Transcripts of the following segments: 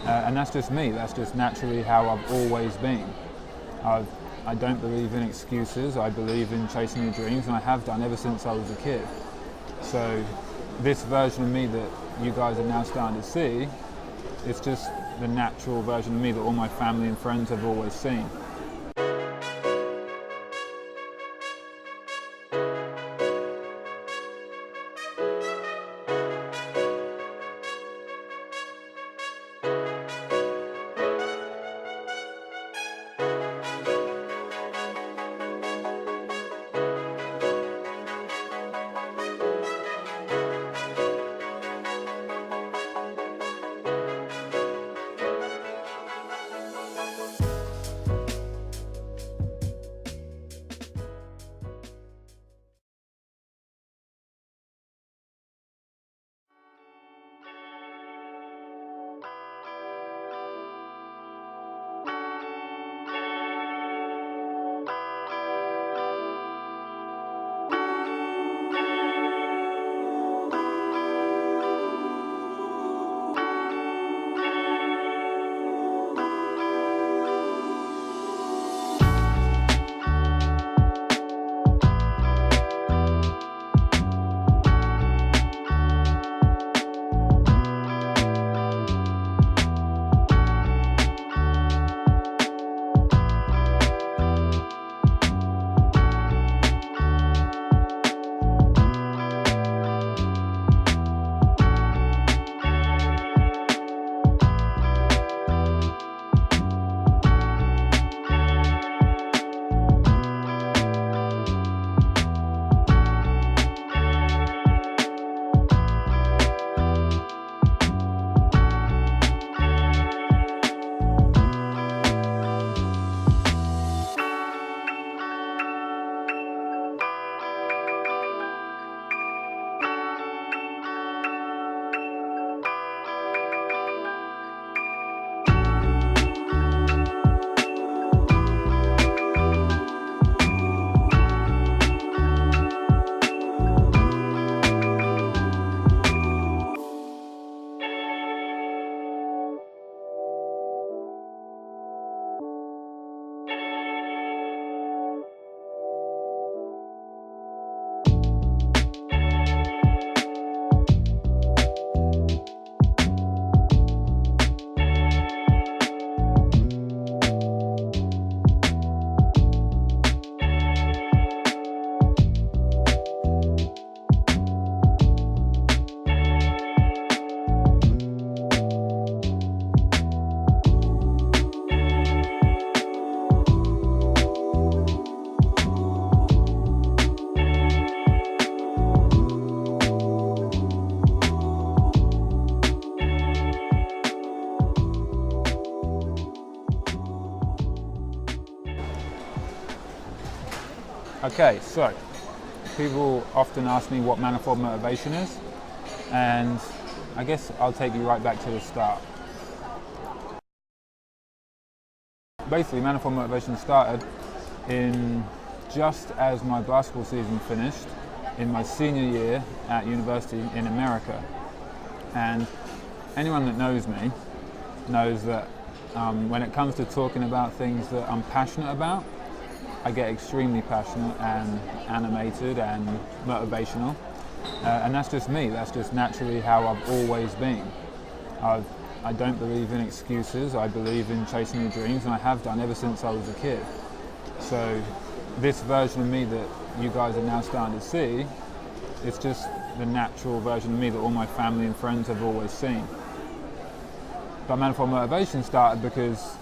And that's just me. That's just naturally how I've always been. I don't believe in excuses. I believe in chasing your dreams, and I have done ever since I was a kid. So this version of me that you guys are now starting to see, it's just the natural version of me that all my family and friends have always seen. Okay, so people often ask me what Manifold Motivation is, and I guess I'll take you right back to the start. Basically, Manifold Motivation started in just as my basketball season finished in my senior year at university in America. And anyone that knows me knows that when it comes to talking about things that I'm passionate about, I get extremely passionate and animated and motivational. And that's just me. That's just naturally how I've always been. I don't believe in excuses. I believe in chasing your dreams, and I have done ever since I was a kid. So this version of me that you guys are now starting to see, it's just the natural version of me that all my family and friends have always seen. But Manifold Motivation started because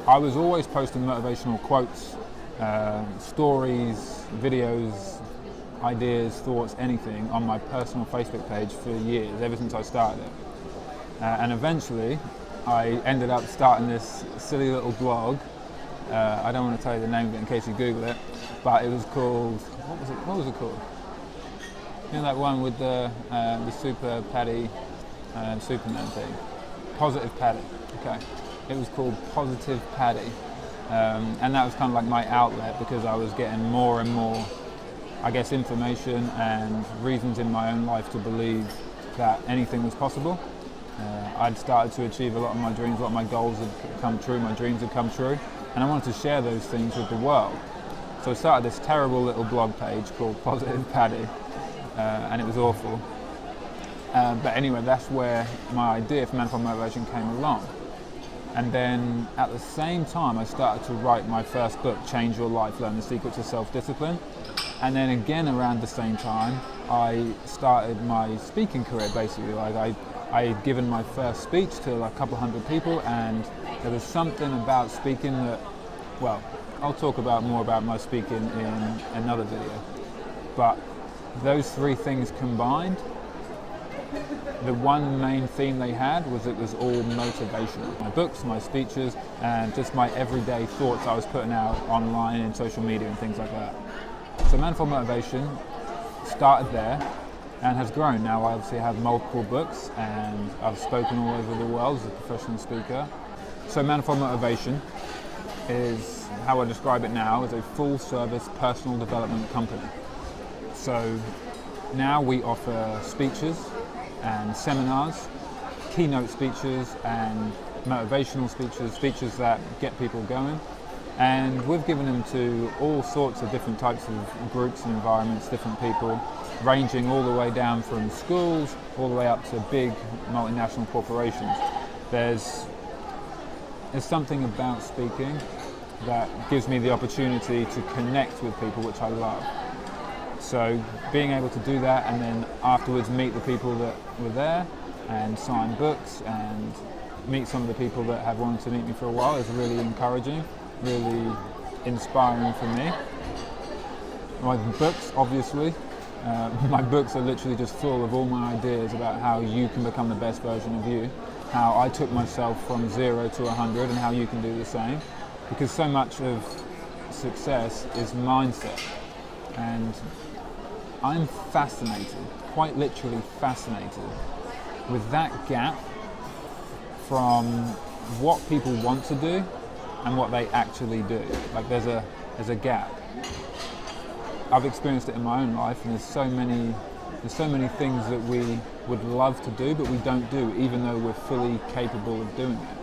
I was always posting motivational quotes, stories, videos, ideas, thoughts, anything on my personal Facebook page for years, ever since I started it. And eventually I ended up starting this silly little blog. I don't want to tell you the name of it in case you Google it, but it was called, what was it called? You know that one with the Super Paddy Superman thing? Positive Paddy, okay. It was called Positive Paddy. And that was kind of like my outlet, because I was getting more and more, I guess, information and reasons in my own life to believe that anything was possible. I'd started to achieve a lot of my dreams, a lot of my goals had come true, my dreams had come true, and I wanted to share those things with the world. So I started this terrible little blog page called Positive Paddy, and it was awful. But anyway, that's where my idea for Manifold Motivation came along. And then at the same time, I started to write my first book, Change Your Life, Learn the Secrets of Self-Discipline. And then again around the same time, I started my speaking career basically. Like I had given my first speech to like a couple hundred people, and there was something about speaking that, well, I'll talk about more about my speaking in another video. But those three things combined, the one main theme they had was it was all motivational. My books, my speeches, and just my everyday thoughts I was putting out online and social media and things like that. So Manifold Motivation started there and has grown. Now I obviously have multiple books and I've spoken all over the world as a professional speaker. So Manifold Motivation is, how I describe it now, is a full-service personal development company. So now we offer speeches and seminars, keynote speeches and motivational speeches, speeches that get people going. And we've given them to all sorts of different types of groups and environments, different people, ranging all the way down from schools, all the way up to big multinational corporations. There's something about speaking that gives me the opportunity to connect with people, which I love. So being able to do that and then afterwards meet the people that were there and sign books and meet some of the people that have wanted to meet me for a while is really encouraging, really inspiring for me. My books, obviously, my books are literally just full of all my ideas about how you can become the best version of you, how I took myself from 0 to 100 and how you can do the same, because so much of success is mindset. And I'm fascinated, quite literally fascinated, with that gap from what people want to do and what they actually do. Like there's a gap. I've experienced it in my own life, and there's so many things that we would love to do but we don't do, even though we're fully capable of doing it.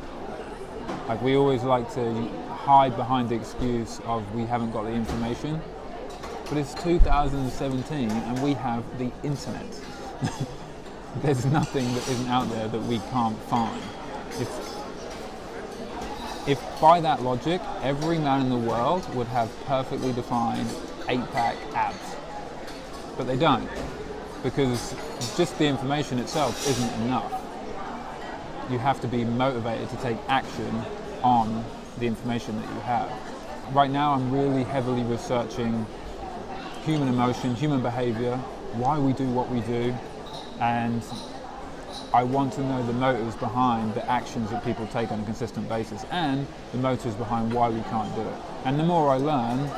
Like we always like to hide behind the excuse of we haven't got the information. But it's 2017 and we have the internet. There's nothing that isn't out there that we can't find. If by that logic, every man in the world would have perfectly defined 8-pack abs. But they don't, because just the information itself isn't enough. You have to be motivated to take action on the information that you have. Right now I'm really heavily researching human emotion, human behavior, why we do what we do, and I want to know the motives behind the actions that people take on a consistent basis and the motives behind why we can't do it. And the more I learn,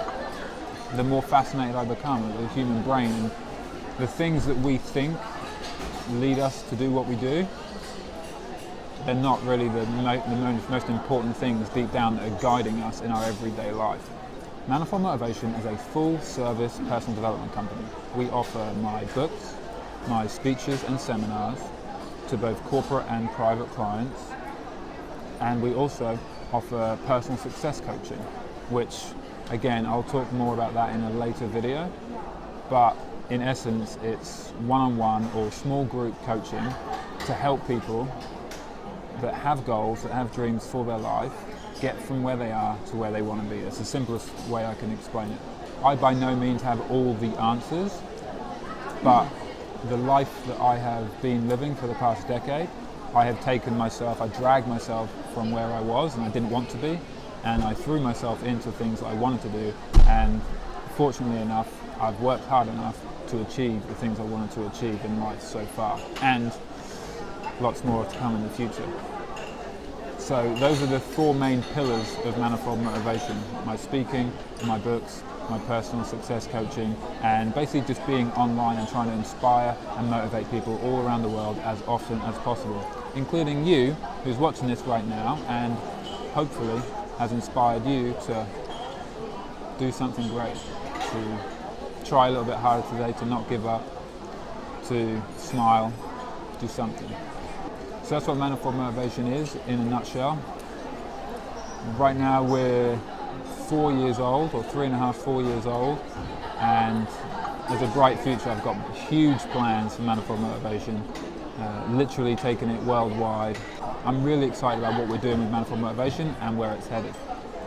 the more fascinated I become with the human brain and the things that we think lead us to do what we do. They're not really the most important things deep down that are guiding us in our everyday life. Manifold Motivation is a full-service personal development company. We offer my books, my speeches and seminars to both corporate and private clients, and we also offer personal success coaching, which, again, I'll talk more about that in a later video, but in essence, it's one-on-one or small group coaching to help people that have goals, that have dreams for their life, get from where they are to where they want to be. It's the simplest way I can explain it. I by no means have all the answers, but the life that I have been living for the past decade, I have taken myself, I dragged myself from where I was and I didn't want to be, and I threw myself into things that I wanted to do, and fortunately enough, I've worked hard enough to achieve the things I wanted to achieve in life so far, and lots more to come in the future. So those are the four main pillars of Manifold Motivation: my speaking, my books, my personal success coaching, and basically just being online and trying to inspire and motivate people all around the world as often as possible, including you who's watching this right now, and hopefully has inspired you to do something great, to try a little bit harder today, to not give up, to smile, do something. So that's what Manifold Motivation is in a nutshell. Right now we're 4 years old, or 3.5, 4 years old, and there's a bright future. I've got huge plans for Manifold Motivation, literally taking it worldwide. I'm really excited about what we're doing with Manifold Motivation and where it's headed.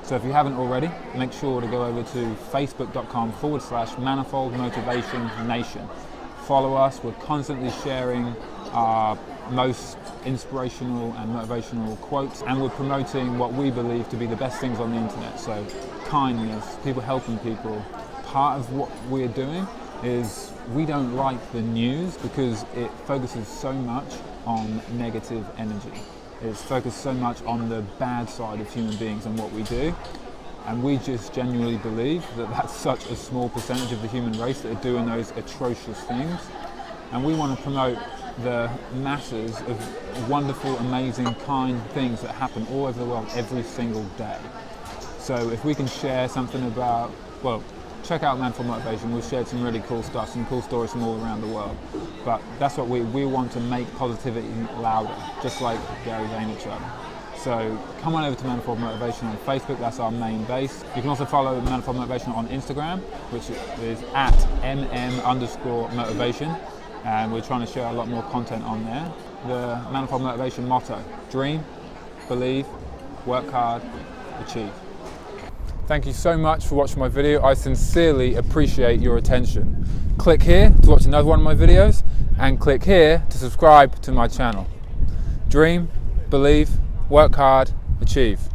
So if you haven't already, make sure to go over to facebook.com/Manifold Motivation Nation. Follow us. We're constantly sharing our most inspirational and motivational quotes, and we're promoting what we believe to be the best things on the internet. So kindness, people helping people. Part of what we're doing is we don't like the news because it focuses so much on negative energy. It's focused so much on the bad side of human beings and what we do. And we just genuinely believe that that's such a small percentage of the human race that are doing those atrocious things. And we want to promote the masses of wonderful, amazing, kind things that happen all over the world every single day. So if we can share something about, well, check out Manifold Motivation. We've shared some really cool stuff, some cool stories from all around the world. But that's what we want to make positivity louder, just like Gary Vaynerchuk. So come on over to Manifold Motivation on Facebook, that's our main base. You can also follow Manifold Motivation on Instagram, which is @mm_motivation. And we're trying to share a lot more content on there. The Manifold Motivation motto: dream, believe, work hard, achieve. Thank you so much for watching my video. I sincerely appreciate your attention. Click here to watch another one of my videos, and click here to subscribe to my channel. Dream, believe, work hard, achieve.